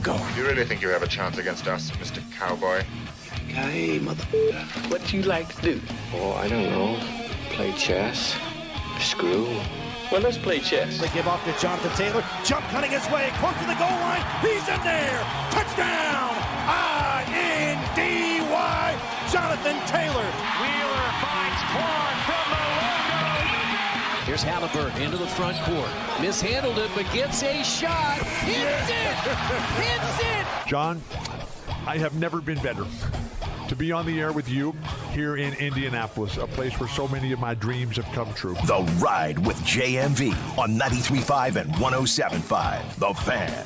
going. Do you really think you have a chance against us, Mr. Cowboy? Hey, motherfucker. What you like to do? Oh, I don't know. Play chess. Screw. Well, let's play chess. They give off to Jonathan Taylor. Jump cutting his way close to the goal line. He's in there. Touchdown. I-N-D-Y. Jonathan Taylor. Wheeler finds Quan from the logo. Here's Halliburton into the front court. Mishandled it, but gets a shot. Hits it. Hits it. John, I have never been better to be on the air with you here in Indianapolis, a place where so many of my dreams have come true. The Ride with JMV on 93.5 and 107.5. The Fan.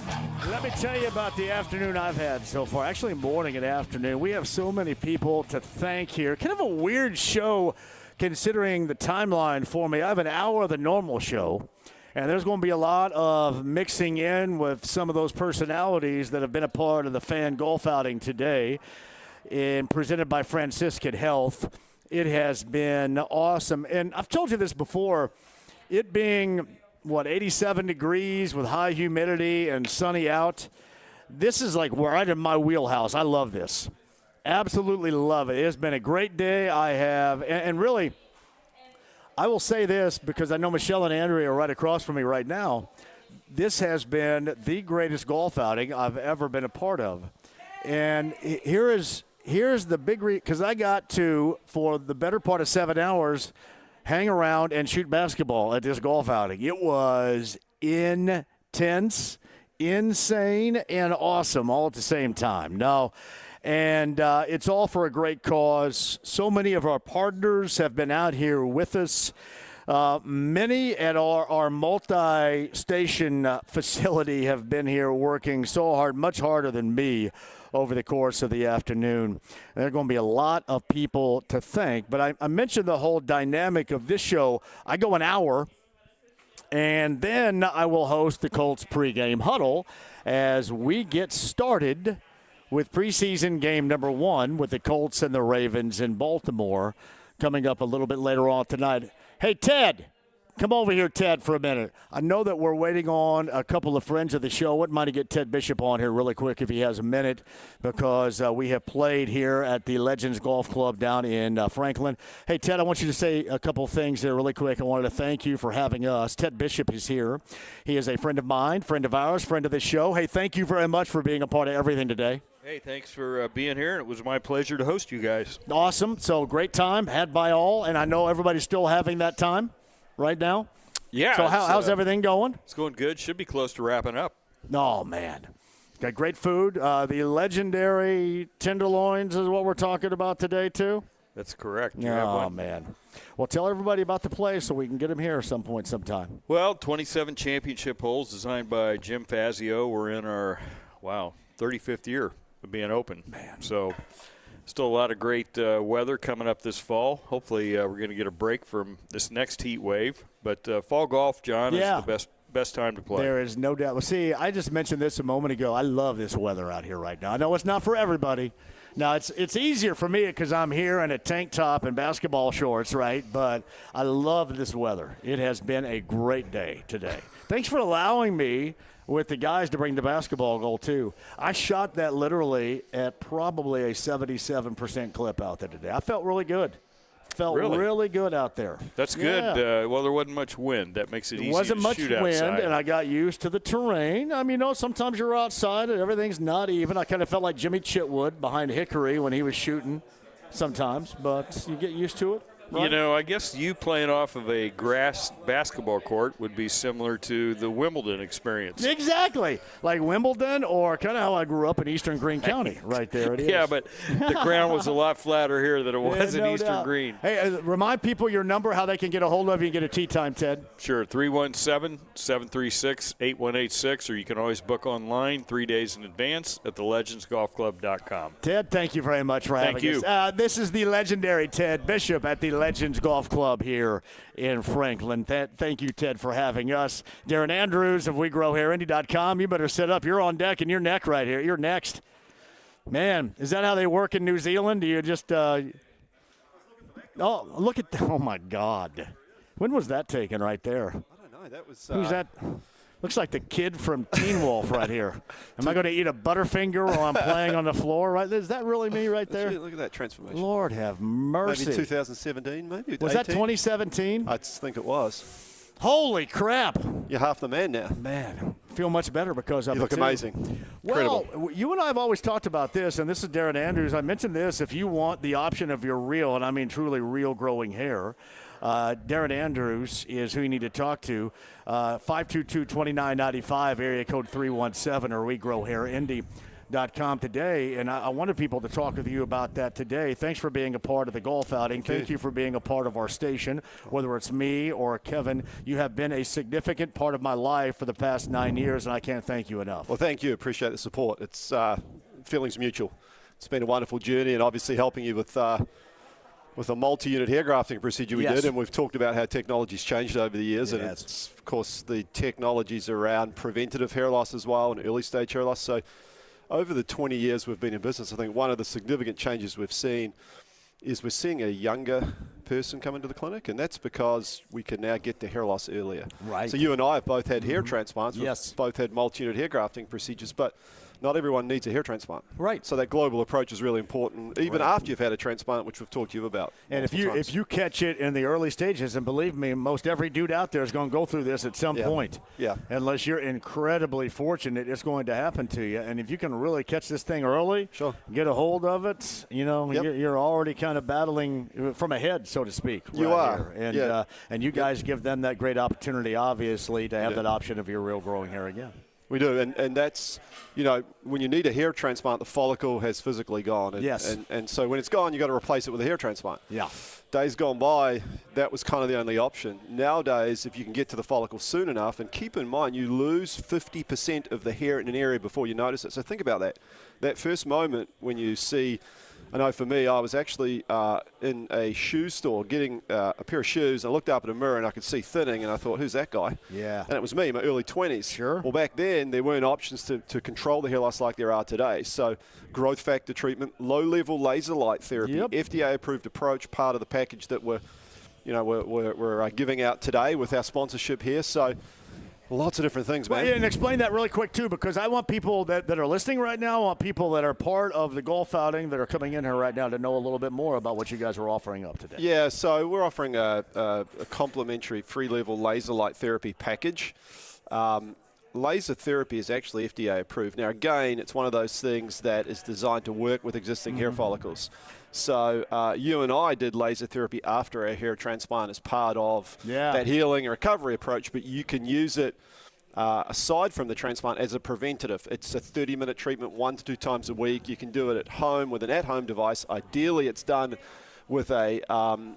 Let me tell you about the afternoon I've had so far. Actually, morning and afternoon. We have so many people to thank here. Kind of a weird show considering the timeline for me. I have an hour of the normal show, and there's going to be a lot of mixing in with some of those personalities that have been a part of the Fan golf outing today. And presented by Franciscan Health. It has been awesome. And I've told you this before, it being, 87 degrees with high humidity and sunny out, this is like right in my wheelhouse. I love this. Absolutely love it. It has been a great day. I have, and really, I will say this because I know Michelle and Andrea are right across from me right now. This has been the greatest golf outing I've ever been a part of. And here's the big because I got to, for the better part of 7 hours, hang around and shoot basketball at this golf outing. It was intense, insane, and awesome all at the same time. It's all for a great cause. So many of our partners have been out here with us. Many at our multi-station facility have been here working so hard, much harder than me, over the course of the afternoon. There are going to be a lot of people to thank. But I mentioned the whole dynamic of this show. I go an hour, and then I will host the Colts pregame huddle as we get started with preseason game number 1 with the Colts and the Ravens in Baltimore coming up a little bit later on tonight. Hey, Ted. Come over here, Ted, for a minute. I know that we're waiting on a couple of friends of the show. Wouldn't mind to get Ted Bishop on here really quick if he has a minute, because we have played here at the Legends Golf Club down in Franklin. Hey, Ted, I want you to say a couple of things there really quick. I wanted to thank you for having us. Ted Bishop is here. He is a friend of mine, friend of ours, friend of the show. Hey, thank you very much for being a part of everything today. Hey, thanks for being here. It was my pleasure to host you guys. Awesome. So great time had by all, and I know everybody's still having that time right now. Yeah. So how's everything going? It's going good. Should be close to wrapping up. Oh, man. Got great food. The legendary tenderloins is what we're talking about today, too? That's correct. Oh, man. Well, tell everybody about the place so we can get them here at some point sometime. Well, 27 championship holes designed by Jim Fazio. We're in our, 35th year of being open. Man. So still a lot of great weather coming up this fall. Hopefully we're going to get a break from this next heat wave. But fall golf, John, is the best time to play. There is no doubt. Well, see, I just mentioned this a moment ago. I love this weather out here right now. I know it's not for everybody. Now, it's easier for me because I'm here in a tank top and basketball shorts, right? But I love this weather. It has been a great day today. Thanks for allowing me with the guys to bring the basketball goal, too. I shot that literally at probably a 77% clip out there today. I felt really good. Felt really good out there. That's good. Well, there wasn't much wind. That makes it easy to shoot outside. Wasn't much wind, and I got used to the terrain. I mean, sometimes you're outside and everything's not even. I kind of felt like Jimmy Chitwood behind Hickory when he was shooting sometimes, but you get used to it. Right? I guess you playing off of a grass basketball court would be similar to the Wimbledon experience. Exactly. Like Wimbledon, or kind of how I grew up in Eastern Greene County. Right there it is. Yeah, but the ground was a lot flatter here than it was in Eastern Greene. Hey, remind people your number, how they can get a hold of you and get a tee time, Ted. Sure, 317-736-8186, or you can always book online 3 days in advance at thelegendsgolfclub.com. Ted, thank you very much for having us. This is the legendary Ted Bishop at the Legends Golf Club here in Franklin. Thank you, Ted, for having us. Darren Andrews of WeGrowHairIndy.com. You better sit up. You're on deck and you're neck right here. You're next. Man, is that how they work in New Zealand? Do you just oh, look at – oh, my God. When was that taken right there? I don't know. That was who's that? Looks like the kid from Teen Wolf right here. Am I going to eat a Butterfinger while I'm playing on the floor? Right? Is that really me right there? Look at that transformation. Lord have mercy. Maybe 2017, maybe. Was 18? that 2017? I think it was. Holy crap. You're half the man now. Man, feel much better because of you it. look amazing. Well, Incredible. you and I have always talked about this, and this is Darren Andrews. I mentioned this. If you want the option of your real, and I mean truly real growing hair, Darren Andrews is who you need to talk to. 522-2995, area code 317, or WeGrowHairIndy.com today. And I wanted people to talk with you about that today. Thanks for being a part of the golf outing. Thank you for being a part of our station, whether it's me or Kevin. You have been a significant part of my life for the past 9 years, and I can't thank you enough. Well, thank you. Appreciate the support. It's feelings mutual. It's been a wonderful journey, and obviously helping you with a multi-unit hair grafting procedure we did, and we've talked about how technology's changed over the years, and it's, of course, the technologies around preventative hair loss as well and early-stage hair loss. So over the 20 years we've been in business, I think one of the significant changes we've seen is we're seeing a younger person come into the clinic, and that's because we can now get to hair loss earlier. Right. So you and I have both had hair transplants. We've Yes. both had multi-unit hair grafting procedures, but not everyone needs a hair transplant. Right. So that global approach is really important, even after you've had a transplant, which we've talked to you about. And if you catch it in the early stages, and believe me, most every dude out there is going to go through this at some point. Yeah. Unless you're incredibly fortunate, it's going to happen to you. And if you can really catch this thing early, get a hold of it, you're already kind of battling from ahead, so to speak. You are. And and you guys give them that great opportunity, obviously, to have that option of your real growing hair again. We do, and that's, when you need a hair transplant, the follicle has physically gone. And, yes. And so when it's gone, you've got to replace it with a hair transplant. Yeah. Days gone by, that was kind of the only option. Nowadays, if you can get to the follicle soon enough, and keep in mind, you lose 50% of the hair in an area before you notice it. So think about that. That first moment when you see, I know for me, I was actually in a shoe store getting a pair of shoes. I looked up at a mirror and I could see thinning, and I thought, who's that guy? Yeah. And it was me in my early 20s. Sure. Well, back then, there weren't options to control the hair loss like there are today. So growth factor treatment, low-level laser light therapy, FDA-approved approach, part of the package that we're giving out today with our sponsorship here. So lots of different things, man. Well, and explain that really quick, too, because I want people that are listening right now, I want people that are part of the golf outing that are coming in here right now to know a little bit more about what you guys are offering up today. Yeah, so we're offering a complimentary free-level laser light therapy package. Laser therapy is actually FDA approved. Now, again, it's one of those things that is designed to work with existing hair follicles. So you and I did laser therapy after our hair transplant as part of that healing and recovery approach, but you can use it aside from the transplant as a preventative. It's a 30-minute treatment 1 to 2 times a week. You can do it at home with an at-home device. Ideally, it's done with a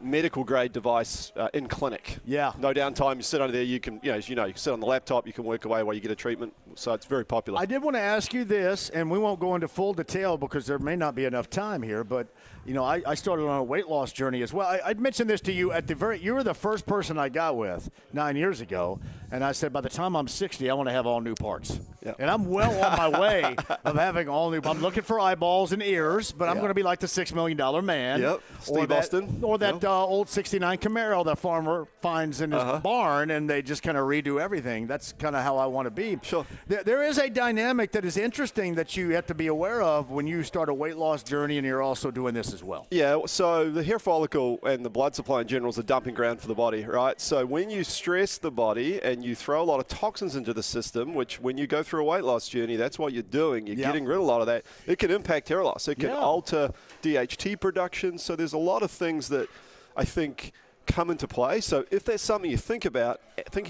medical-grade device in clinic. Yeah. No downtime. You sit under there. You can, you can sit on the laptop. You can work away while you get a treatment. So it's very popular. I did want to ask you this, and we won't go into full detail because there may not be enough time here, but I started on a weight loss journey as well. I'd mentioned this to you you were the first person I got with 9 years ago, and I said, by the time I'm 60, I want to have all new parts. Yep. And I'm well on my way of having all new. I'm looking for eyeballs and ears, but I'm going to be like the $6 million man. Yep. Steve Austin. Or that old 69 Camaro the farmer finds in his barn, and they just kind of redo everything. That's kind of how I want to be. Sure. There is a dynamic that is interesting that you have to be aware of when you start a weight loss journey, and you're also doing this as well. Yeah, so the hair follicle and the blood supply in general is a dumping ground for the body, right? So when you stress the body and you throw a lot of toxins into the system, which when you go through a weight loss journey, that's what you're doing. You're getting rid of a lot of that. It can impact hair loss. It can alter DHT production. So there's a lot of things that I think come into play. So if there's something you thinking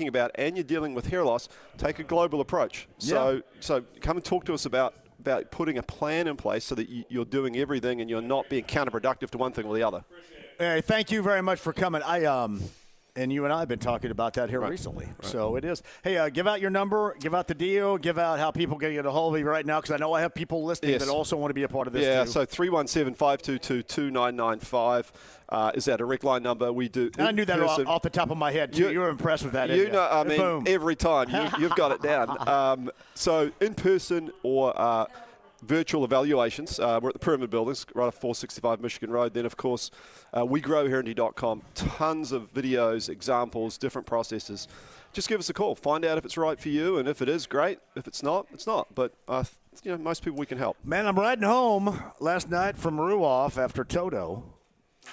about and you're dealing with hair loss, take a global approach. So come and talk to us about putting a plan in place so that you're doing everything and you're not being counterproductive to one thing or the other. Hey, thank you very much for coming. And you and I have been talking about that here recently. Right. So it is. Hey, give out your number, give out the deal, give out how people can get a hold of you right now, because I know I have people listening that also want to be a part of this too. So 317-522-2995 is our direct line number. We do. I knew that off the top of my head, too. You were impressed with that, boom. Every time. You've got it down. So in person or virtual evaluations. We're at the Pyramid Buildings, right off 465 Michigan Road. Then, of course, WeGrowHairIndy.com. Tons of videos, examples, different processes just give us a call. Find out if it's right for you, and if it is, great. If it's not, it's not. But most people we can help. Man, I'm riding home last night from Ruoff after Toto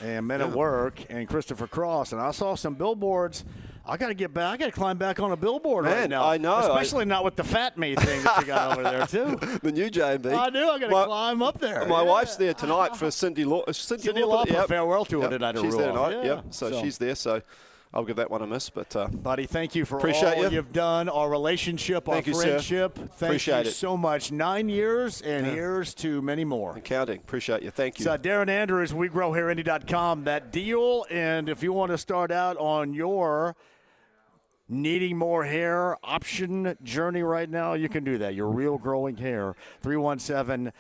and Men at Work and Christopher Cross, and I saw some billboards. I got to get back. I got to climb back on a billboard right now. I know. Especially not with the fat me thing that you got over there, too. The new JMV. I do. I got to climb up there. My wife's there tonight for Cindy Lauper farewell tour tonight at She's there tonight. Yeah. So she's there. So I'll give that one a miss. But buddy, thank you for appreciate all you. You've done, our relationship, our friendship. Thank appreciate you it. so much. 9 years, and here's to many more. And counting. Appreciate you. Thank you. So Darren Andrews, WeGrowHairIndy.com, that deal. And if you want to start out on your needing more hair option journey right now, you can do that. Your real growing hair. 317-522-2995,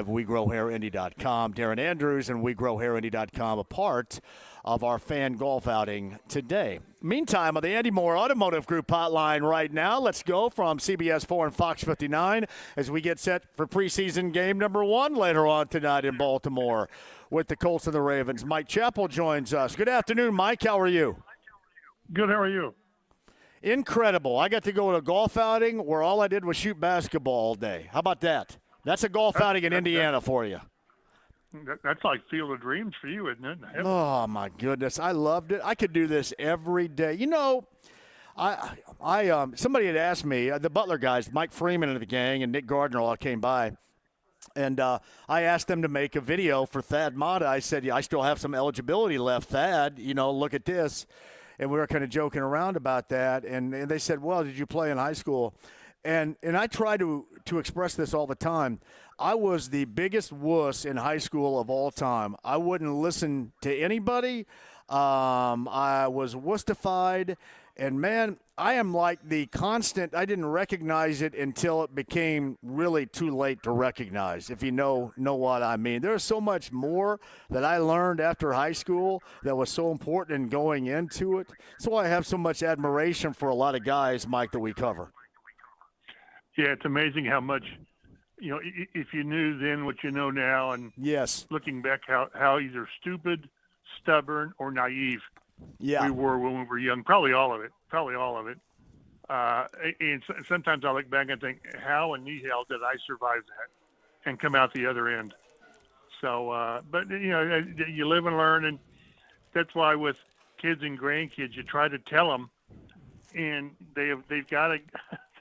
WeGrowHairIndy.com. Darren Andrews and WeGrowHairIndy.com, a part of our fan golf outing today. Meantime, on the Andy Moore Automotive Group hotline right now, let's go from CBS 4 and Fox 59 as we get set for preseason game number 1 later on tonight in Baltimore with the Colts and the Ravens. Mike Chappell joins us. Good afternoon, Mike. How are you? Good. How are you? Incredible. I got to go to a golf outing where all I did was shoot basketball all day. How about that? That's a golf outing in Indiana for you. That's like Field of Dreams for you, isn't it? Oh, my goodness. I loved it. I could do this every day. You know, I somebody had asked me, the Butler guys, Mike Freeman and the gang and Nick Gardner all came by, and I asked them to make a video for Thad Matta. I said, I still have some eligibility left, Thad. Look at this. And we were kind of joking around about that. And they said, well, did you play in high school? And I try to express this all the time. I was the biggest wuss in high school of all time. I wouldn't listen to anybody. I was wussified. And, man, I am like the constant – I didn't recognize it until it became really too late to recognize, if you know what I mean. There's so much more that I learned after high school that was so important in going into it. That's why I have so much admiration for a lot of guys, Mike, that we cover. Yeah, it's amazing how much, if you knew then what you know now, and looking back how either stupid, stubborn, or naive we were when we were young. Probably all of it. And sometimes I look back and think, how in the hell did I survive that and come out the other end? So, but you live and learn, and that's why with kids and grandkids, you try to tell them, and they've got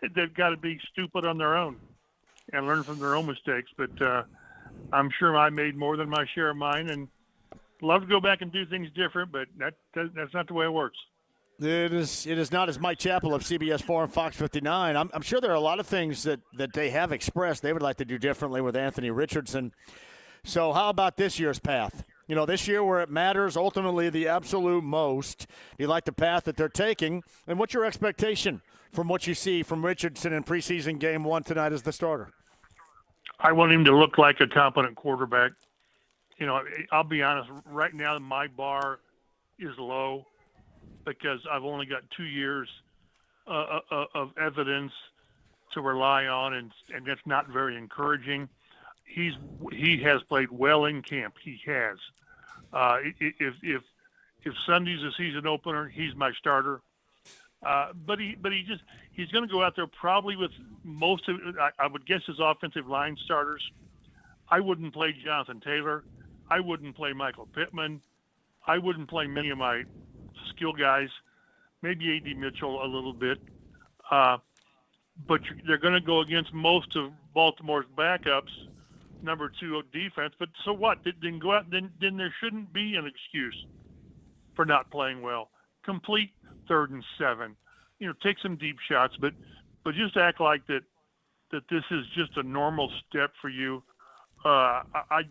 to be stupid on their own and learn from their own mistakes. But I'm sure I made more than my share of mine, and love to go back and do things different, but that's not the way it works. It is not, as Mike Chappell of CBS 4 and Fox 59. I'm sure there are a lot of things that they have expressed they would like to do differently with Anthony Richardson. So how about this year's path? This year where it matters, ultimately the absolute most. Do you like the path that they're taking? And what's your expectation from what you see from Richardson in preseason game 1 tonight as the starter? I want him to look like a competent quarterback. I'll be honest, right now my bar is low because I've only got 2 years of evidence to rely on, and that's not very encouraging. He has played well in camp. He has. If Sunday's a season opener, he's my starter. But he's going to go out there probably with most of, I would guess, his offensive line starters. I wouldn't play Jonathan Taylor. I wouldn't play Michael Pittman. I wouldn't play many of my skill guys, maybe A.D. Mitchell a little bit. But they're going to go against most of Baltimore's backups, number 2 defense. But so what? Then go out. Then there shouldn't be an excuse for not playing well. Complete 3rd and 7. Take some deep shots, but just act like that this is just a normal step for you. I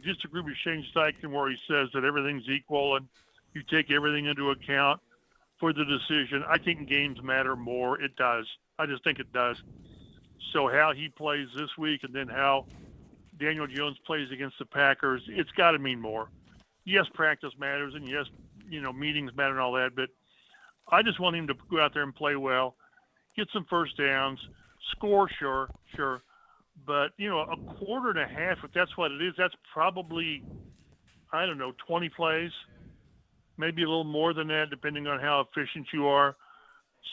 disagree with Shane Steichen where he says that everything's equal and you take everything into account for the decision. I think games matter more. It does. I just think it does. So how he plays this week and then how Daniel Jones plays against the Packers, it's got to mean more. Yes, practice matters, and yes, meetings matter and all that, but I just want him to go out there and play well, get some first downs, score, sure. But, a quarter and a half, if that's what it is, that's probably, 20 plays. maybe a little more than that, depending on how efficient you are.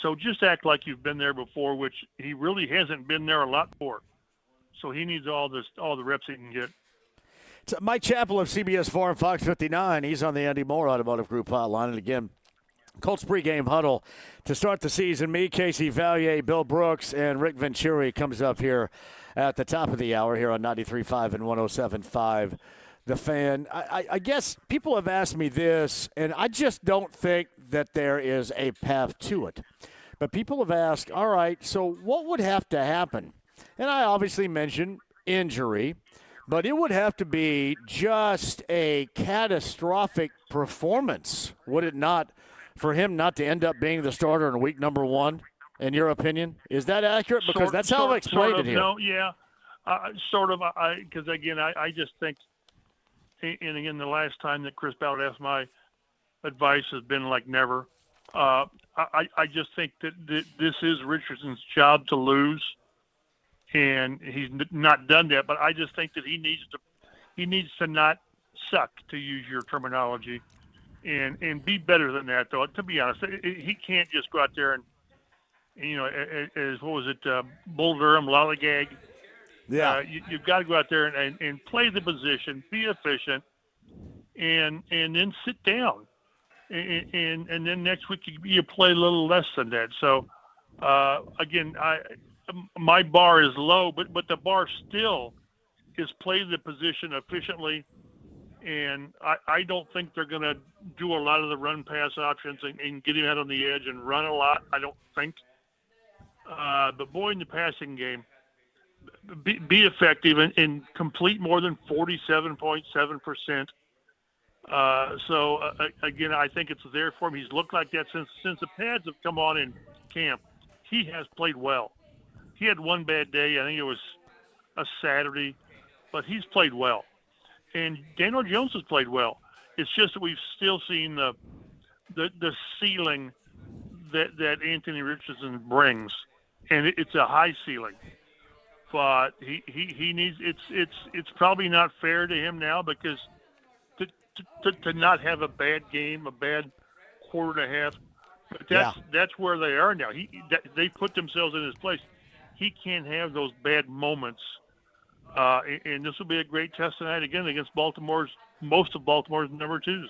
So just act like you've been there before, which he really hasn't been there a lot for. So he needs all the reps he can get. It's Mike Chappell of CBS 4 and Fox 59. He's on the Andy Moore Automotive Group hotline. And again, Colts pregame huddle to start the season. Me, Casey Valier, Bill Brooks, and Rick Venturi comes up here at the top of the hour here on 93.5 and 107.5. The Fan. I guess people have asked me this, and I just don't think that there is a path to it. But people have asked, all right, so what would have to happen? And I obviously mentioned injury, but it would have to be just a catastrophic performance, would it not, for him not to end up being the starter in week number 1, in your opinion? Is that accurate? Because that's how I've explained it here. No, yeah, because, again, I just think, and again, the last time that Chris Ballard asked my advice has been like never. I just think that this is Richardson's job to lose, and he's not done that. But I just think that he needs to not suck, to use your terminology, and be better than that. Though, to be honest, he can't just go out there and as what was it, Bull Durham, lollygag. Yeah, you've got to go out there and play the position, be efficient, and then sit down. And then next week you play a little less than that. So, again, my bar is low, but the bar still is play the position efficiently. And I don't think they're going to do a lot of the run-pass options and get him out on the edge and run a lot. I don't think. But, boy, in the passing game, be effective and complete more than 47.7%. Again, I think it's there for him. He's looked like that since the pads have come on in camp. He has played well. He had one bad day. I think it was a Saturday, but he's played well. And Daniel Jones has played well. It's just that we've still seen the ceiling that Anthony Richardson brings, and it's a high ceiling. But he needs. It's probably not fair to him now because to not have a bad game, a bad quarter and a half. But that's where they are now. They put themselves in his place. He can't have those bad moments. And this will be a great test tonight again against most of Baltimore's number 2s.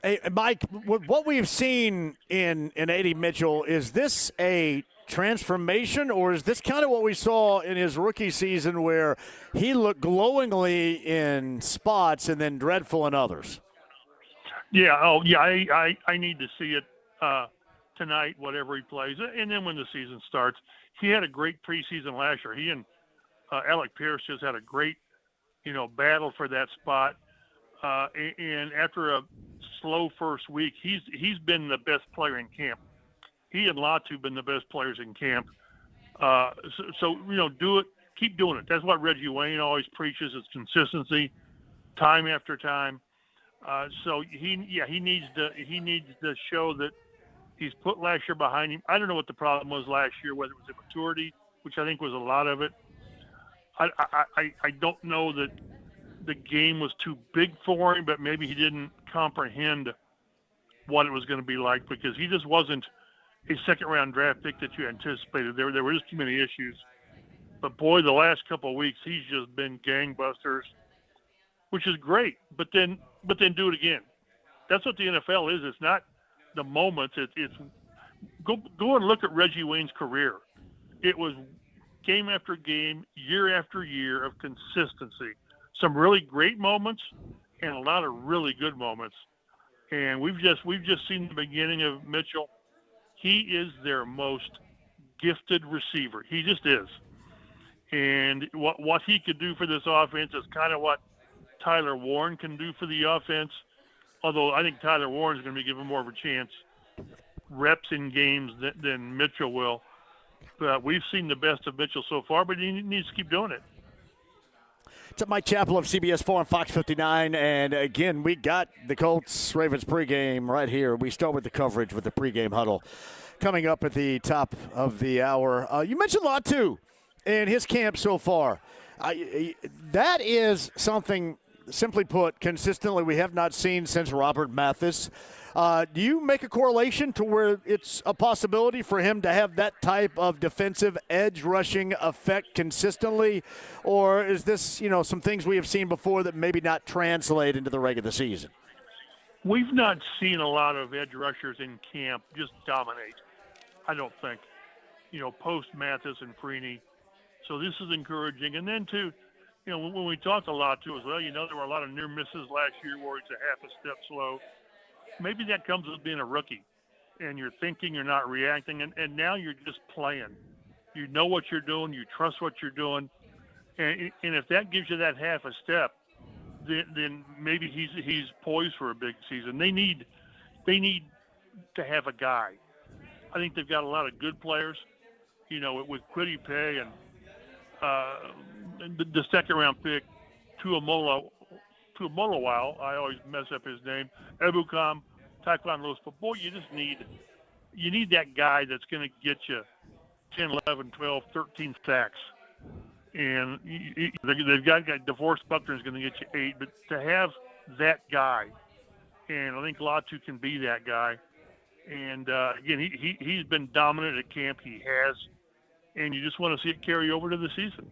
Hey, Mike, what we've seen in A.D. Mitchell, is this a transformation, or is this kind of what we saw in his rookie season where he looked glowingly in spots and then dreadful in others? Yeah. Oh, yeah. I need to see it tonight, whatever he plays, and then when the season starts. He had a great preseason last year. He and Alec Pierce just had a great, battle for that spot. And after a slow first week, he's been the best player in camp. He and Latu have been the best players in camp. So do it. Keep doing it. That's what Reggie Wayne always preaches, is consistency, time after time. So he needs to show that he's put last year behind him. I don't know what the problem was last year, whether it was immaturity, which I think was a lot of it. I don't know that the game was too big for him, but maybe he didn't comprehend what it was going to be like, because he just wasn't a second-round draft pick that you anticipated. There were just too many issues. But, boy, the last couple of weeks, he's just been gangbusters, which is great. But then do it again. That's what the NFL is. It's not the moments. It's go and look at Reggie Wayne's career. It was game after game, year after year of consistency. Some really great moments and a lot of really good moments. And we've just seen the beginning of Mitchell. He is their most gifted receiver. He just is. And what he could do for this offense is kind of what Tyler Warren can do for the offense. Although I think Tyler Warren is going to be given more of a chance, reps in games than Mitchell will. But we've seen the best of Mitchell so far, but he needs to keep doing it. It's Mike Chappell of CBS 4 and Fox 59. And, again, we got the Colts-Ravens pregame right here. We start with the coverage with the pregame huddle coming up at the top of the hour. You mentioned Latu and his camp so far. That is something simply put, consistently we have not seen since Robert Mathis. Do you make a correlation to where it's a possibility for him to have that type of defensive edge rushing effect consistently? Or is this, some things we have seen before that maybe not translate into the regular season? We've not seen a lot of edge rushers in camp just dominate, I don't think, post Mathis and Freeney. So this is encouraging. And then, too, when we talked a lot, too, as well, there were a lot of near misses last year where it's a half a step slow. Maybe that comes with being a rookie, and you're thinking, you're not reacting, and now you're just playing. You know what you're doing. You trust what you're doing. And if that gives you that half a step, then maybe he's poised for a big season. They need to have a guy. I think they've got a lot of good players, with Kwity Paye and the second-round pick, Tuamoloau, I always mess up his name, Ebukam, Taekwondo Lewis. But, boy, you need that guy that's going to get you 10, 11, 12, 13 sacks. And they've got DeForest Buckner is going to get you 8. But to have that guy, and I think Latu can be that guy. And, again, he's been dominant at camp. He has. And you just want to see it carry over to the season.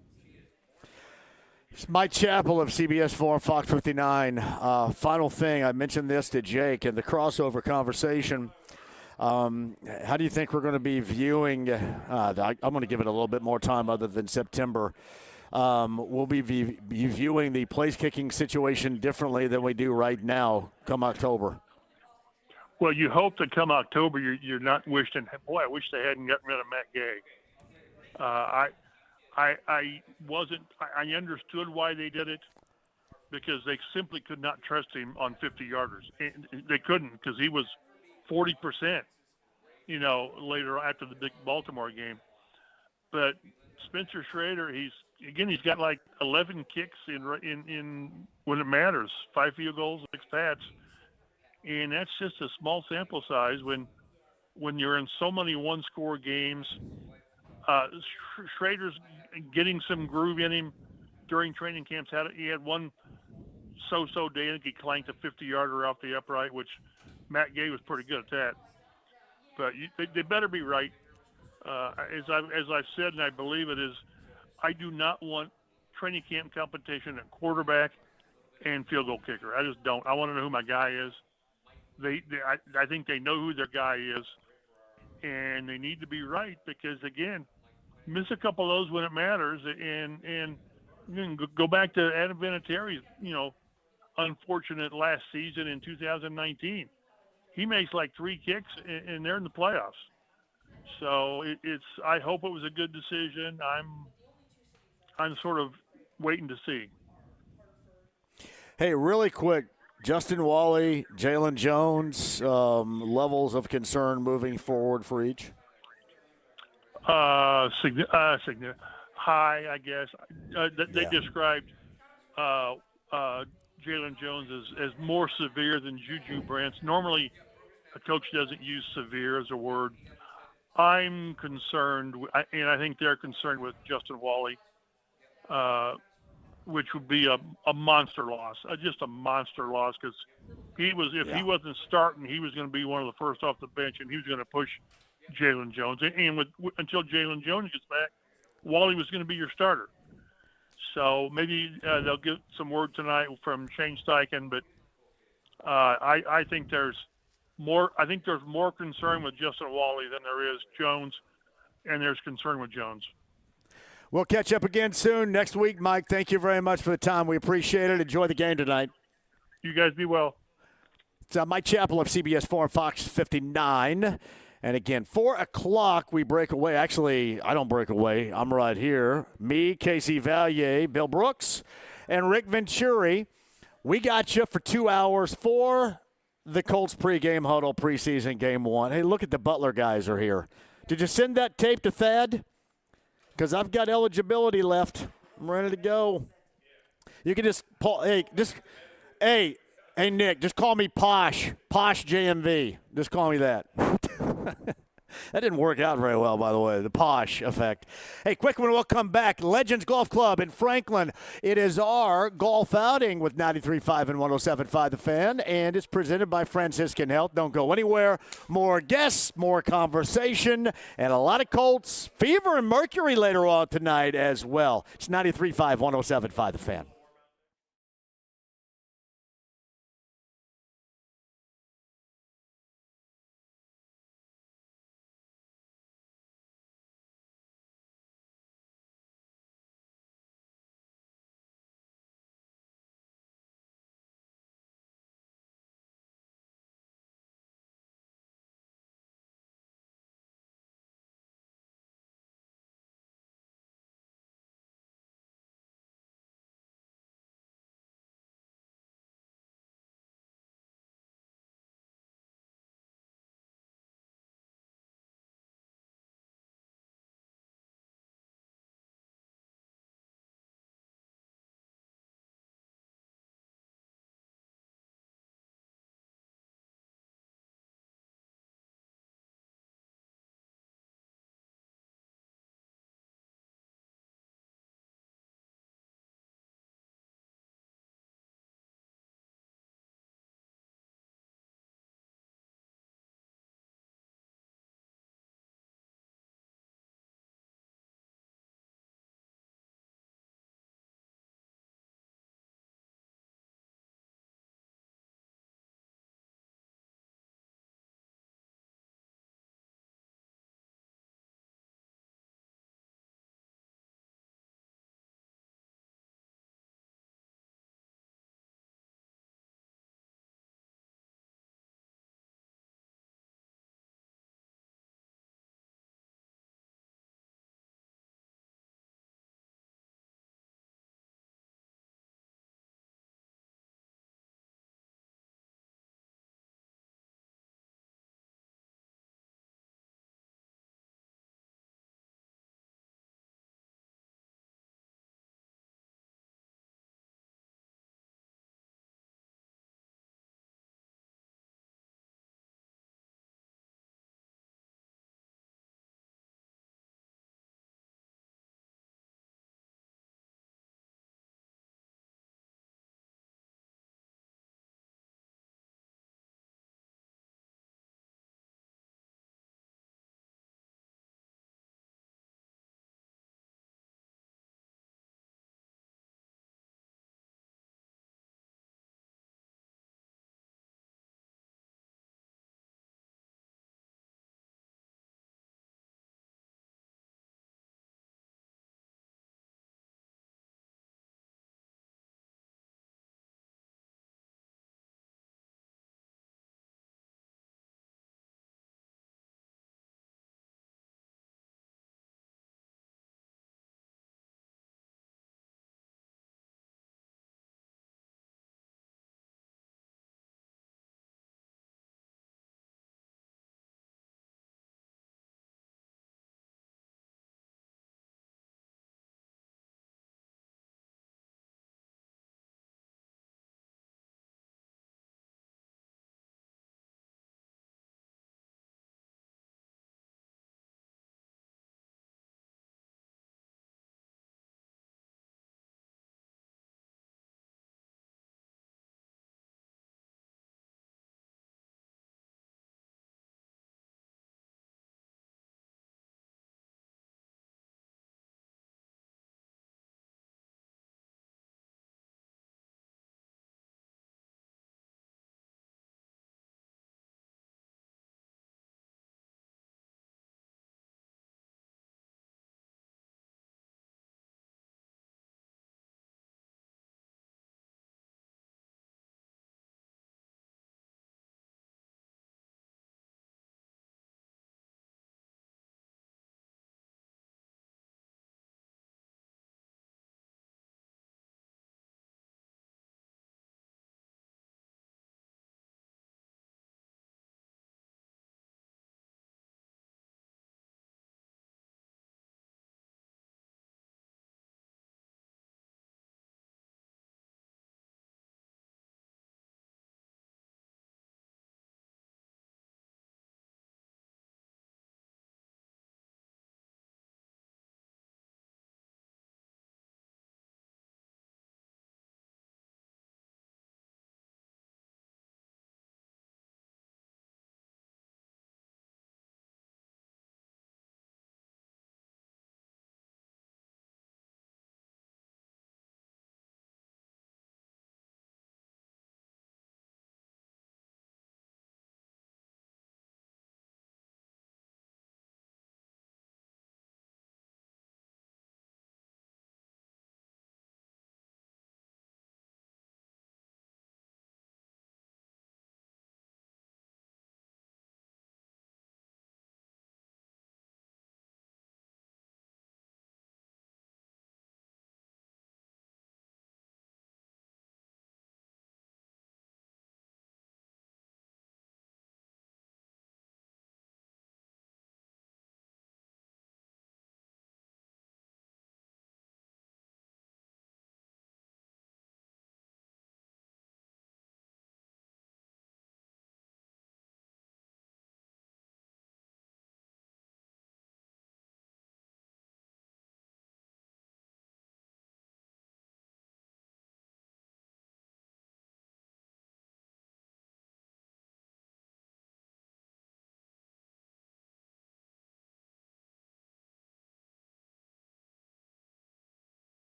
It's Mike Chappell of CBS 4 and Fox 59. Final thing, I mentioned this to Jake in the crossover conversation. How do you think we're going to be viewing I'm going to give it a little bit more time other than September. We'll be viewing the place-kicking situation differently than we do right now come October. Well, you hope that come October you're not wishing, boy, I wish they hadn't gotten rid of Matt Gay. I understood why they did it, because they simply could not trust him on 50-yarders. They couldn't, because he was 40%, later after the big Baltimore game. But Spencer Schrader, he's got like 11 kicks in when it matters, 5 field goals, 6 pats. And that's just a small sample size when you're in so many one-score games. Schrader's getting some groove in him during training camps. He had one so-so day. I think he clanked a 50-yarder off the upright, which Matt Gay was pretty good at that. But they better be right. As I've said, and I believe it is, I do not want training camp competition at quarterback and field goal kicker. I just don't. I want to know who my guy is. I think they know who their guy is, and they need to be right because, again, miss a couple of those when it matters, and go back to Adam Vinatieri's, unfortunate last season in 2019. He makes like 3 kicks, and they're in the playoffs. So I hope it was a good decision. I'm sort of waiting to see. Hey, really quick, Justin Wally, Jalen Jones, levels of concern moving forward for each? High, I guess. They described Jalen Jones as more severe than Juju Brents. Normally, a coach doesn't use severe as a word. I'm concerned, and I think they're concerned with Justin Wally, which would be a monster loss, just a monster loss, because he wasn't starting, he was going to be one of the first off the bench, and he was going to push Jalen Jones. And until Jalen Jones gets back, Wally was going to be your starter. So maybe they'll get some word tonight from Shane Steichen, but I think there's more. I think there's more concern with Justin Wally than there is Jones, and there's concern with Jones. We'll catch up again soon next week, Mike. Thank you very much for the time. We appreciate it. Enjoy the game tonight. You guys be well. It's Mike Chappell of CBS 4 and Fox 59. And again, 4 o'clock, we break away. Actually, I don't break away. I'm right here. Me, Casey Valier, Bill Brooks, and Rick Venturi. We got you for 2 hours for the Colts pregame huddle preseason game 1. Hey, look at the Butler guys are here. Did you send that tape to Thad? Because I've got eligibility left. I'm ready to go. You can just, hey, Nick, just call me Posh JMV. Just call me that. That didn't work out very well, by the way, the posh effect. Hey, quick one, we'll come back. Legends Golf Club in Franklin. It is our golf outing with 93.5 and 107.5 The Fan, and it's presented by Franciscan Health. Don't go anywhere. More guests, more conversation, and a lot of Colts fever and Mercury later on tonight as well. It's 93.5, 107.5 The Fan.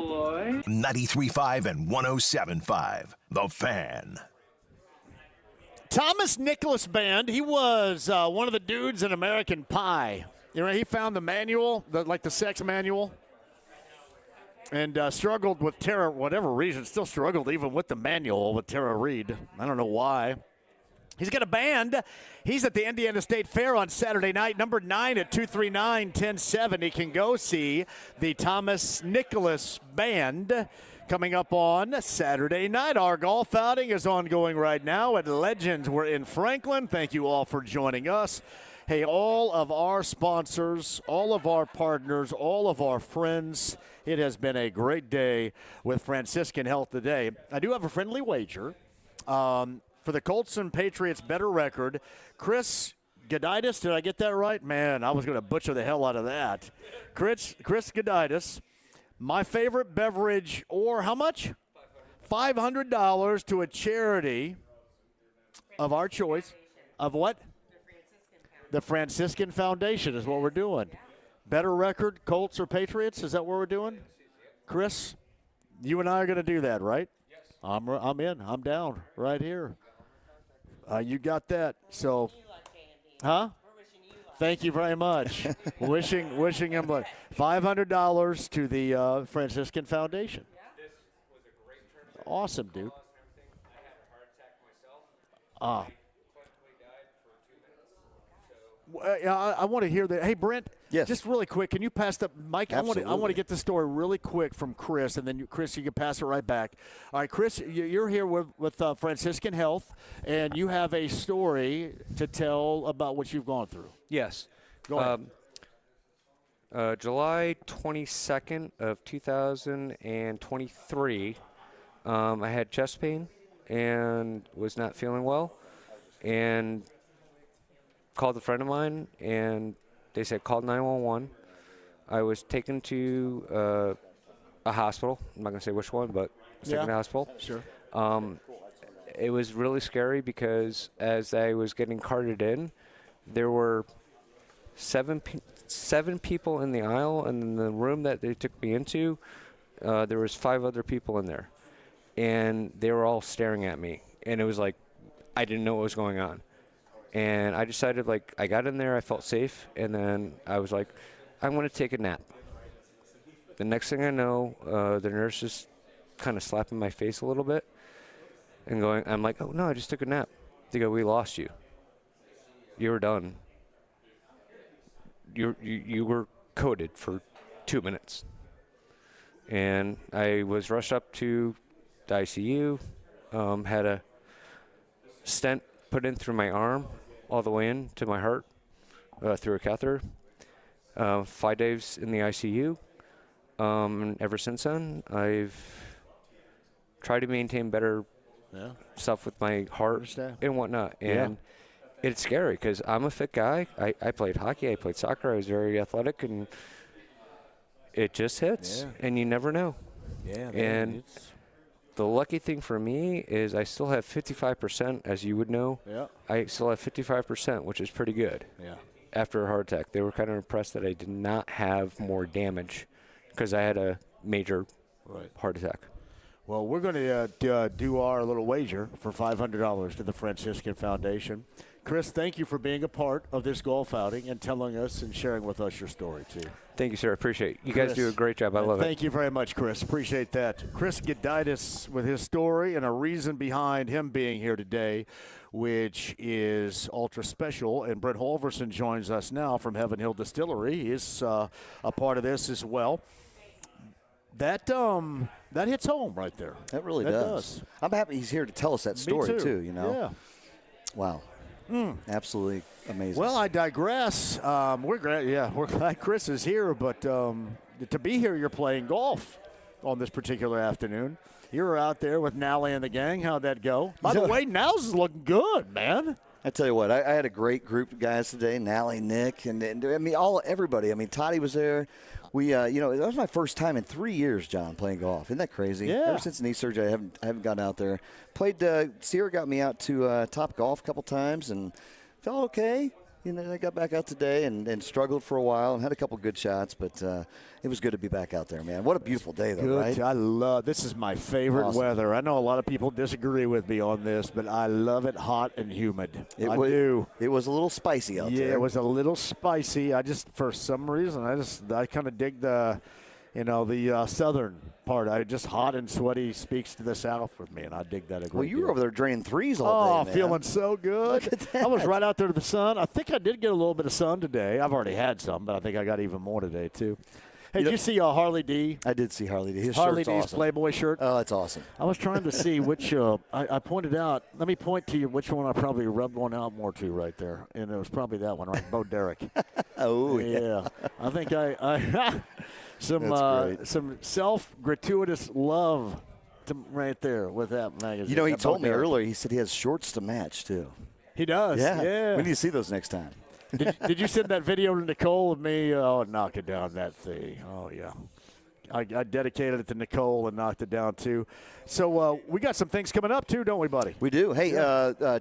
93.5 and 107.5. The Fan. Thomas Nicholas Band, he was one of the dudes in American Pie. You know, he found the manual, the sex manual, and struggled with Tara, whatever reason, still struggled even with the manual with Tara Reid. I don't know why. He's got a band. He's at the Indiana State Fair on Saturday night, number 9 at 239-1070. You can go see the Thomas Nicholas Band coming up on Saturday night. Our golf outing is ongoing right now at Legends. We're in Franklin. Thank you all for joining us. Hey, all of our sponsors, all of our partners, all of our friends, it has been a great day with Franciscan Health today. I do have a friendly wager. For the Colts and Patriots better record, Chris Gaditis, did I get that right? Man, I was going to butcher the hell out of that. Chris Gaditis, my favorite beverage, or how much? $500 to a charity of our choice. Of what? The Franciscan Foundation is what we're doing. Better record, Colts or Patriots? Is that what we're doing? Chris, you and I are going to do that, right? Yes. I'm in. I'm down right here. You got that. So, huh? Thank you very much. wishing him luck. $500 to the Franciscan Foundation. Awesome, dude. I want to hear that. Hey, Brent. Yes. Just really quick, can you pass the mic? I want to get the story really quick from Chris, and then Chris, you can pass it right back. All right, Chris, you're here with Franciscan Health, and you have a story to tell about what you've gone through. Yes. Go ahead. July 22nd of 2023, I had chest pain and was not feeling well, and called a friend of mine, and they said call 911. I was taken to a hospital. I'm not going to say which one, but taken to a hospital. Sure. It was really scary because as I was getting carted in, there were seven people in the aisle, and in the room that they took me into, there was 5 other people in there. And they were all staring at me. And it was like I didn't know what was going on. And I decided, I got in there, I felt safe, and then I was like, I'm going to take a nap. The next thing I know, the nurse is kind of slapping my face a little bit and I'm like, oh, no, I just took a nap. They go, we lost you. You were done. You were coded for 2 minutes. And I was rushed up to the ICU, had a stent put in through my arm all the way in to my heart through a catheter. 5 days in the ICU. And ever since then, I've tried to maintain better stuff with my heart and whatnot. And it's scary because I'm a fit guy. I played hockey. I played soccer. I was very athletic. And it just hits. And you never know. Yeah. And the lucky thing for me is I still have 55%, as you would know. Yeah. I still have 55%, which is pretty good. Yeah. After a heart attack. They were kind of impressed that I did not have more damage because I had a major heart attack. Well, we're going to do our little wager for $500 to the Franciscan Foundation. Chris, thank you for being a part of this golf outing and telling us and sharing with us your story, too. Thank you, sir. Appreciate it. You guys do a great job. I love it. Thank you very much, Chris. Appreciate that. Chris Gaditis with his story and a reason behind him being here today, which is ultra special. And Brett Halverson joins us now from Heaven Hill Distillery. He is a part of this as well. That hits home right there. That really does. I'm happy he's here to tell us that story, too, you know? Yeah. Wow. Absolutely amazing. Well, I digress. We're glad Chris is here, but to be here, you're playing golf on this particular afternoon. You were out there with Nally and the gang. How'd that go? By the way, Now's is looking good, man. I tell you what, I had a great group of guys today. Nally, Nick, and I mean everybody. I mean, Toddy was there. We, that was my first time in 3 years, John, playing golf. Isn't that crazy? Yeah. Ever since knee surgery, I haven't gotten out there. Played. Sierra got me out to Top Golf a couple times and felt okay. I got back out today and struggled for a while and had a couple good shots, but it was good to be back out there, man. What a beautiful day, though, good. right? I love this. Is my favorite weather. I know a lot of people disagree with me on this, but I love it hot and humid. I do. It was a little spicy out there. Yeah, it was a little spicy. For some reason, I kind of dig the southern part. Just hot and sweaty speaks to the south with me, and I dig that a great deal. Well, you were over there draining threes all day, man. Feeling so good. Look at that. I was right out there to the sun. I think I did get a little bit of sun today. I've already had some, but I think I got even more today, too. Hey, did you see Harley D? I did see Harley D. His Harley shirt's D's awesome. Playboy shirt. Oh, that's awesome. I was trying to see which I pointed out. Let me point to you which one I probably rubbed one out more to right there, and it was probably that one, right? Bo Derek. Oh, yeah. I think I some self-gratuitous love right there with that magazine. He told me earlier, he said he has shorts to match, too. He does, yeah. We need to see those next time. Did you send that video to Nicole of me? Oh, knocking down that thing. Oh, yeah. I dedicated it to Nicole and knocked it down, too. So we got some things coming up, too, don't we, buddy? We do. Hey,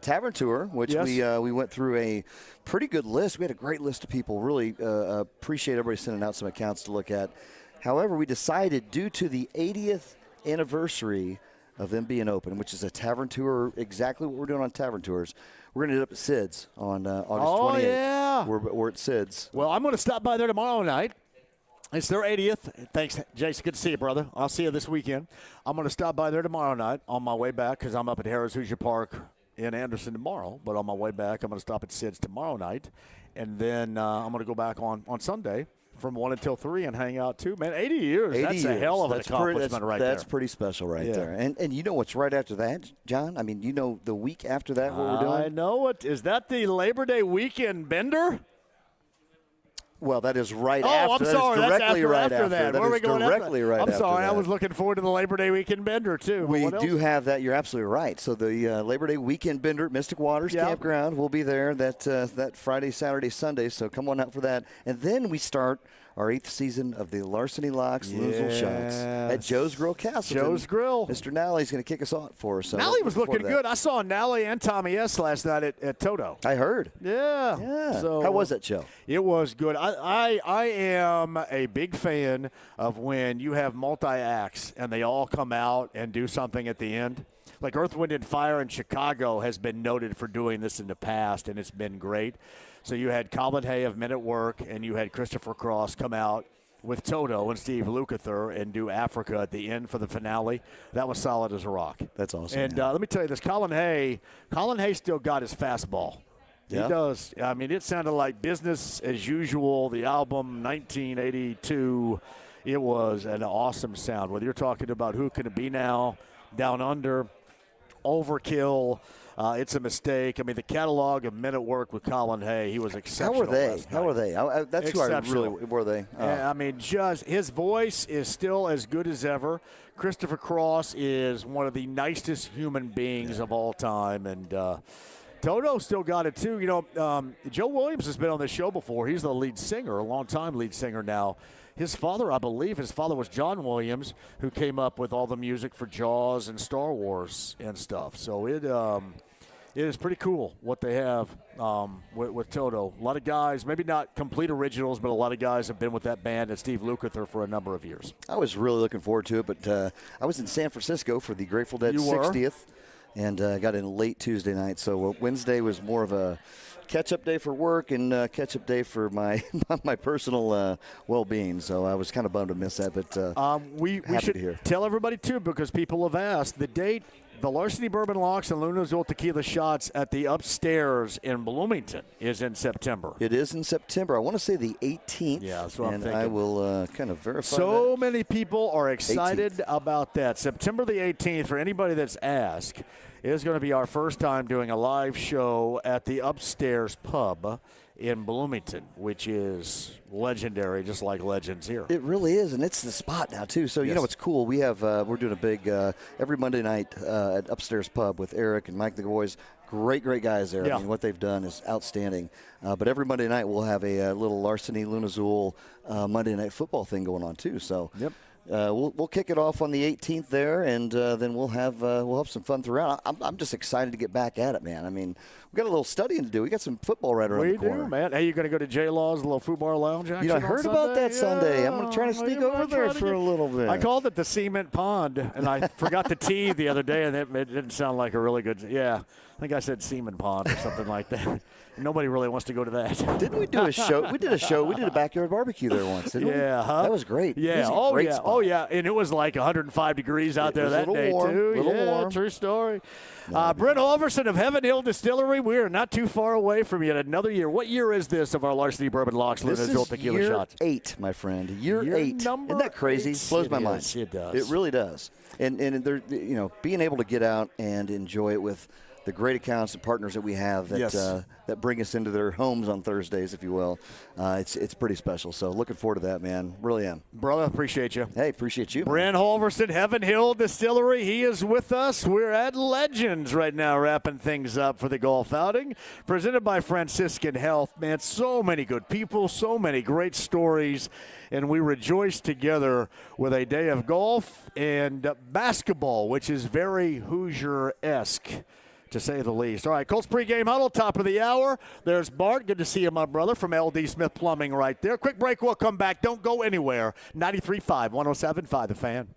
Tavern Tour, which we went through a pretty good list. We had a great list of people. Really appreciate everybody sending out some accounts to look at. However, we decided, due to the 80th anniversary of them being open, which is a Tavern Tour, exactly what we're doing on Tavern Tours, we're going to end up at Sid's on August 28th. Yeah. We're at Sid's. Well, I'm going to stop by there tomorrow night. It's their 80th. Thanks, Jason. Good to see you, brother. I'll see you this weekend. I'm going to stop by there tomorrow night on my way back because I'm up at Harris Hoosier Park in Anderson tomorrow. But on my way back, I'm going to stop at Sid's tomorrow night. And then I'm going to go back on Sunday from 1 until 3 and hang out, too. Man, 80 years. That's a hell of an accomplishment right there. That's pretty special right there. And you know what's right after that, John? I mean, you know the week after that what we're doing? I know it. Is that the Labor Day weekend bender? Well, that is right after. I'm sorry. That is directly right after that. Where are we going directly after? right I'm after sorry. that. I was looking forward to the Labor Day weekend bender, too. We do have that. You're absolutely right. So the Labor Day weekend bender at Mystic Waters Campground will be there that Friday, Saturday, Sunday. So come on out for that. And then we start our 8th season of the Larceny Locks Louisville Shots at Joe's Grill Castleton. Joe's Grill. Mr. Nally's going to kick us off for us. So Nally was looking good. I saw Nally and Tommy S. last night at Toto. I heard. Yeah. So how was that show? It was good. I am a big fan of when you have multi-acts and they all come out and do something at the end. Like Earth, Wind, and Fire in Chicago has been noted for doing this in the past, and it's been great. So you had Colin Hay of Men at Work, and you had Christopher Cross come out with Toto and Steve Lukather and do Africa at the end for the finale. That was solid as a rock. That's awesome. And let me tell you this, Colin Hay still got his fastball. Yeah. He does. I mean, it sounded like business as usual. The album, 1982, it was an awesome sound. Whether you're talking about Who Can It Be Now, Down Under, Overkill, It's a Mistake. I mean, the catalog of Men at Work with Colin Hay, he was exceptional. How were they? That's who I really were they. I mean, just his voice is still as good as ever. Christopher Cross is one of the nicest human beings of all time, and Toto still got it too. Joe Williams has been on this show before. He's the lead singer, a long-time lead singer now. His father, I believe, was John Williams, who came up with all the music for Jaws and Star Wars and stuff. So it is pretty cool what they have with Toto. A lot of guys, maybe not complete originals, but a lot of guys have been with that band and Steve Lukather for a number of years. I was really looking forward to it, but I was in San Francisco for the Grateful Dead 60th, and got in late Tuesday night. So Wednesday was more of a catch-up day for work and catch-up day for my my personal well-being. So I was kind of bummed to miss that, but we should tell everybody, too, because people have asked, the date. The Larceny Bourbon Locks and Luna Azul Tequila Shots at the Upstairs in Bloomington is in September. It is in September. I want to say the 18th. Yeah, that's what I'm thinking. I will kind of verify So that. many people are excited 18th. about that. September the 18th, for anybody that's asked, is going to be our first time doing a live show at the Upstairs Pub in Bloomington, which is legendary, just like legends here. It really is, and it's the spot now too. So you know what's cool? We have we're doing a big every Monday night at Upstairs Pub with Eric and Mike the boys. Great guys there. Yeah. I mean, what they've done is outstanding. But every Monday night we'll have a little Larceny Luna Azul Monday Night Football thing going on too. So. Yep. we'll kick it off on the 18th there, and then we'll have some fun throughout. I'm just excited to get back at it, man. I mean, we got a little studying to do. We got some football right around the corner. We do, man. Hey, you going to go to J Law's little football lounge action? I heard about that Sunday. I'm going to try to sneak over there for a little bit. I called it the Cement Pond, and I forgot the T the other day, and it didn't sound like a really good. Yeah, I think I said Seaman Pond or something like that. Nobody really wants to go to that. Didn't we do a show? We did a show. We did a backyard barbecue there once, didn't we? Yeah, huh? That was great. Yeah. Oh, yeah. And it was like 105 degrees out there that day, too. A little warm. True story. Brent Halverson of Heaven Hill Distillery. We are not too far away from yet another year. What year is this of our Larceny Bourbon Locks? This is year 8, my friend. Year 8. Isn't that crazy? Blows my mind. It does. It really does. And they're, being able to get out and enjoy it with the great accounts and partners that we have that bring us into their homes on Thursdays, if you will. It's pretty special. So looking forward to that, man. Really am. Brother, appreciate you. Hey, appreciate you. Brent Halverson, Heaven Hill Distillery. He is with us. We're at Legends right now, wrapping things up for the golf outing. Presented by Franciscan Health. Man, so many good people, so many great stories. And we rejoice together with a day of golf and basketball, which is very Hoosier-esque, to say the least. All right, Colts pregame huddle, top of the hour. There's Bart. Good to see you, my brother, from LD Smith Plumbing right there. Quick break. We'll come back. Don't go anywhere. 93.5, 107.5, The Fan.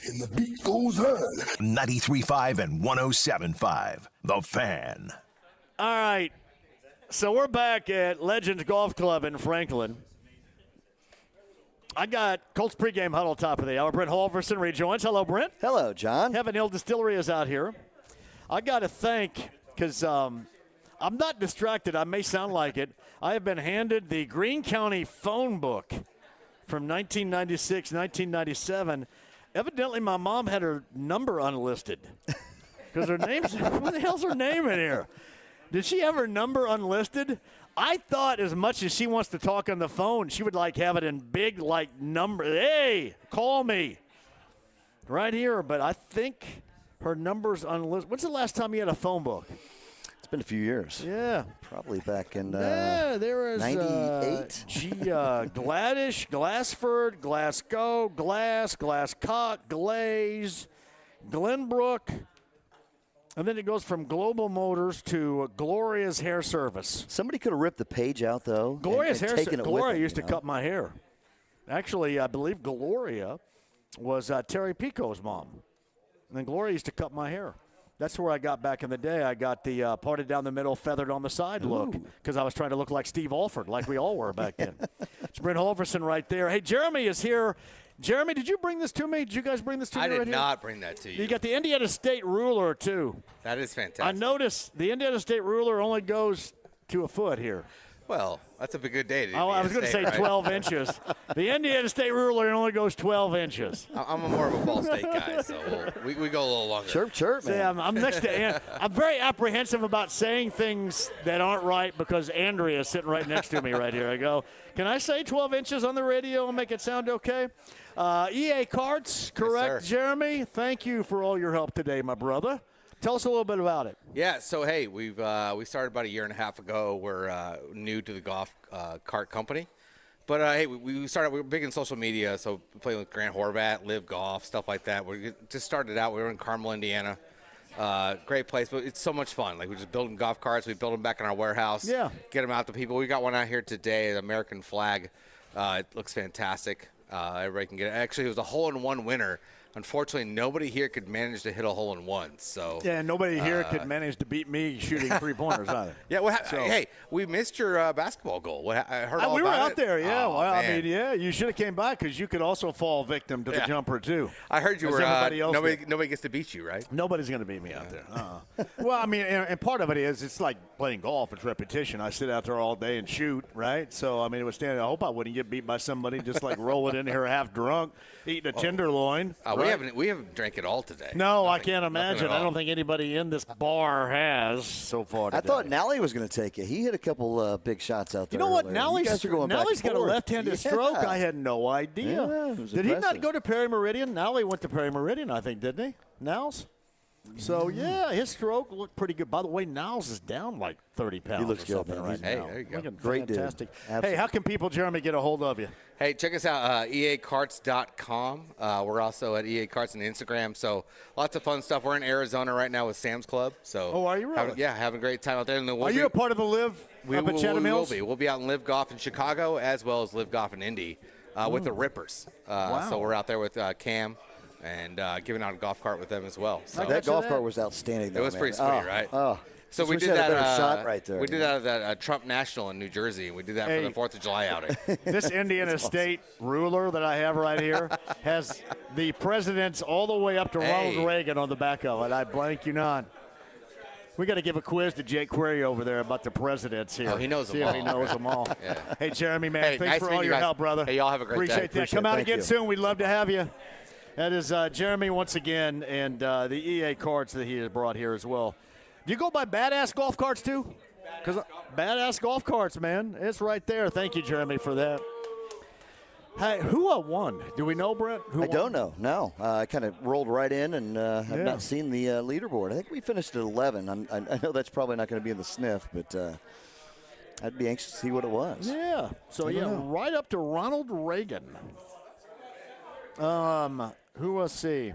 And the beat goes on. 93.5 and 107.5. The Fan. All right. So we're back at Legends Golf Club in Franklin. I got Colts pregame huddle top of the hour. Brent Holverson rejoins. Hello, Brent. Hello, John. Heaven Hill Distillery is out here. I got to thank, because I'm not distracted. I may sound like it. I have been handed the Greene County phone book from 1996, 1997. Evidently, my mom had her number unlisted because her name's – what the hell's her name in here? Did she have her number unlisted? I thought as much as she wants to talk on the phone, she would like have it in big like number. Hey, call me right here. But I think her number's unlisted. When's the last time you had a phone book? It's been a few years. Yeah. Probably back in there is 98. Gladish, Glassford, Glasgow, Glasscock, Glaze, Glenbrook. And then it goes from Global Motors to Gloria's Hair Service. Somebody could have ripped the page out, though. Gloria's Hair Service. Gloria used to know? cut my hair. Actually, I believe Gloria was Terry Pico's mom. And then Gloria used to cut my hair. That's where I got back in the day. I got the parted down the middle, feathered on the side look because I was trying to look like Steve Alford, like we all were back then. It's Brent Holverson right there. Hey, Jeremy is here. Jeremy, did you bring this to me? Did you guys bring this to me? I did right not bring that to you. You got the Indiana State ruler, too. That is fantastic. I noticed the Indiana State ruler only goes to a foot here. Well, that's a good day. I was going to say 12 inches. The Indiana State ruler only goes 12 inches. I'm more of a Ball State guy, so we go a little longer. Chirp, man. See, I'm next to Ann. I'm very apprehensive about saying things that aren't right because Andrea is sitting right next to me right here. I go, can I say 12 inches on the radio and make it sound okay? EA Carts, correct, yes, Jeremy? Thank you for all your help today, my brother. Tell us a little bit about it. Yeah, so, hey, we started about a year and a half ago. We're new to the golf cart company. But, hey, we were big in social media, so we played with Grant Horvat, Live Golf, stuff like that. We just started out. We were in Carmel, Indiana. Great place, but it's so much fun. Like, we're just building golf carts. We build them back in our warehouse. Yeah. Get them out to people. We got one out here today, the American flag. It looks fantastic. Everybody can get it. Actually, it was a hole-in-one winner. Unfortunately, nobody here could manage to hit a hole-in-one. So yeah, nobody here could manage to beat me shooting three-pointers either. Yeah, well, hey, we missed your basketball goal. I heard all we were about out it. there, yeah. Oh, well, man. I mean, yeah, you should have came by because you could also fall victim to the jumper too. I heard you were. Nobody gets to beat you, right? Nobody's going to beat me out there. Well, I mean, and part of it is it's like playing golf. It's repetition. I sit out there all day and shoot, right? So, I mean, it was standing. I hope I wouldn't get beat by somebody just like rolling in here half drunk, eating a tenderloin. Right? We haven't drank it all today. No, I can't imagine. I don't think anybody in this bar has so far today. I thought Nally was going to take it. He hit a couple big shots out there. You know what? Earlier. Nally's got a left-handed stroke. I had no idea. Yeah, did he not go to Perry Meridian? Nally went to Perry Meridian, I think, didn't he? Nels? So, yeah, his stroke looked pretty good. By the way, Niles is down like 30 pounds. He looks good right now. now. There you go. Great fantastic. Dude. Hey, how can people, Jeremy, get a hold of you? Hey, check us out, eacarts.com. We're also at EA Carts on Instagram. So lots of fun stuff. We're in Arizona right now with Sam's Club. So are you really? having a great time out there. And are you a part of the Live up at Chatham Hills? We will be. We'll be out in Live Golf in Chicago as well as Live Golf in Indy with the Rippers. Wow. So we're out there with Cam and giving out a golf cart with them as well. So that golf cart was outstanding, though, it was man. pretty sweet, right? Oh. So we wish did I had a that. better shot right there. We did that at that Trump National in New Jersey, and we did that for the 4th of July outing. This Indiana State ruler that I have right here has the presidents all the way up to Ronald Reagan on the back of it. I blank you not. We got to give a quiz to Jake Query over there about the presidents here. Oh, he knows them all. See if he knows them all. Yeah. Hey, Jeremy, man, Hey, thanks nice for meeting all you your guys. help, brother. Hey, y'all have a great day. Appreciate that. Come out Thank again you. soon. We'd love to have you. That is Jeremy once again, and the EA carts that he has brought here as well. Do you go by Badass Golf Carts too? Because Badass Golf Carts, man, it's right there. Thank you, Jeremy, for that. Hey, who won? Do we know, Brent? I don't know. No, I kind of rolled right in and have not seen the leaderboard. I think we finished at 11. I know that's probably not going to be in the sniff, but I'd be anxious to see what it was. Yeah. So right up to Ronald Reagan. Who was see?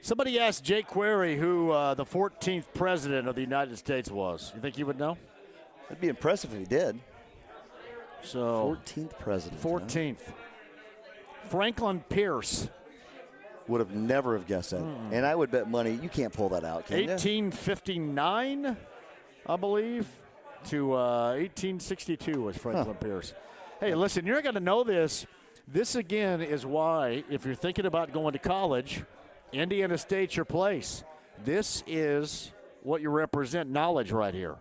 Somebody asked Jake Query who the 14th president of the United States was. You think he would know? It'd be impressive if he did. So 14th president. 14th. Franklin Pierce. Would have never have guessed that. And I would bet money you can't pull that out, can you? 1859, I believe, to 1862 was Franklin Pierce. Hey, listen, you're going to know this. This, again, is why, if you're thinking about going to college, Indiana State's your place. This is what you represent, knowledge right here.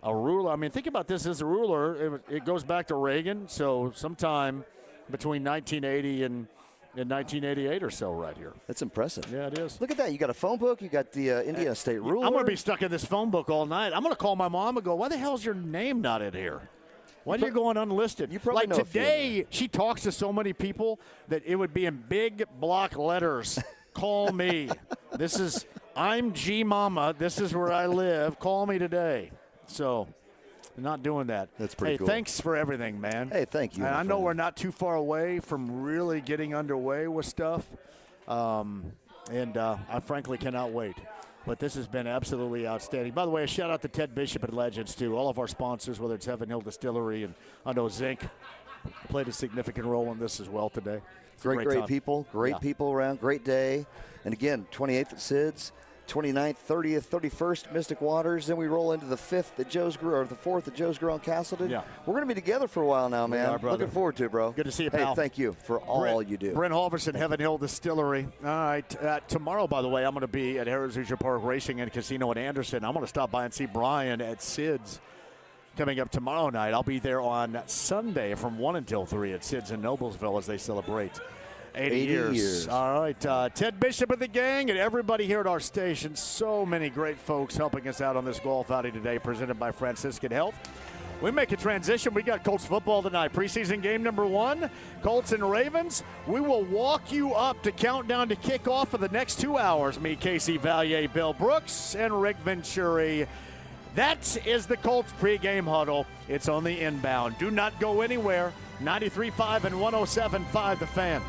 A ruler. I mean, think about this as a ruler. It goes back to Reagan, so sometime between 1980 and 1988 or so right here. That's impressive. Yeah, it is. Look at that. You got a phone book. You got the Indiana State ruler. I'm going to be stuck in this phone book all night. I'm going to call my mom and go, why the hell is your name not in here? Why are you going unlisted? You probably like know today, she talks to so many people that it would be in big block letters. Call me. I'm G Mama. This is where I live. Call me today. So, not doing that. That's pretty cool. Hey, thanks for everything, man. Hey, thank you. And I know we're not too far away from really getting underway with stuff. I frankly cannot wait. But this has been absolutely outstanding. By the way, a shout-out to Ted Bishop at Legends, too. All of our sponsors, whether it's Heaven Hill Distillery, and I know Zinc played a significant role in this as well today. Great people. Great people around. Great day. And, again, 28th at Sid's, 29th, 30th, 31st, Mystic Waters. Then we roll into the 5th at Joe's Grill, or the 4th at Joe's Grill in Castleton. Yeah. We're going to be together for a while now, man. We are, brother. Looking forward to it, bro. Good to see you, hey, pal. Thank you for all you do. Brent Halverson, Heaven Hill Distillery. All right. Tomorrow, by the way, I'm going to be at Harrah's Hoosier Park Racing and Casino in Anderson. I'm going to stop by and see Brian at Sid's coming up tomorrow night. I'll be there on Sunday from 1 until 3 at Sid's in Noblesville as they celebrate 80 years. All right. Ted Bishop and the gang and everybody here at our station. So many great folks helping us out on this golf outing today, presented by Franciscan Health. We make a transition. We got Colts football tonight. Preseason game number 1, Colts and Ravens. We will walk you up to countdown to kickoff for the next 2 hours. Me, Casey Valier, Bill Brooks, and Rick Venturi. That is the Colts pregame huddle. It's on the inbound. Do not go anywhere. 93.5 and 107.5 The Fan.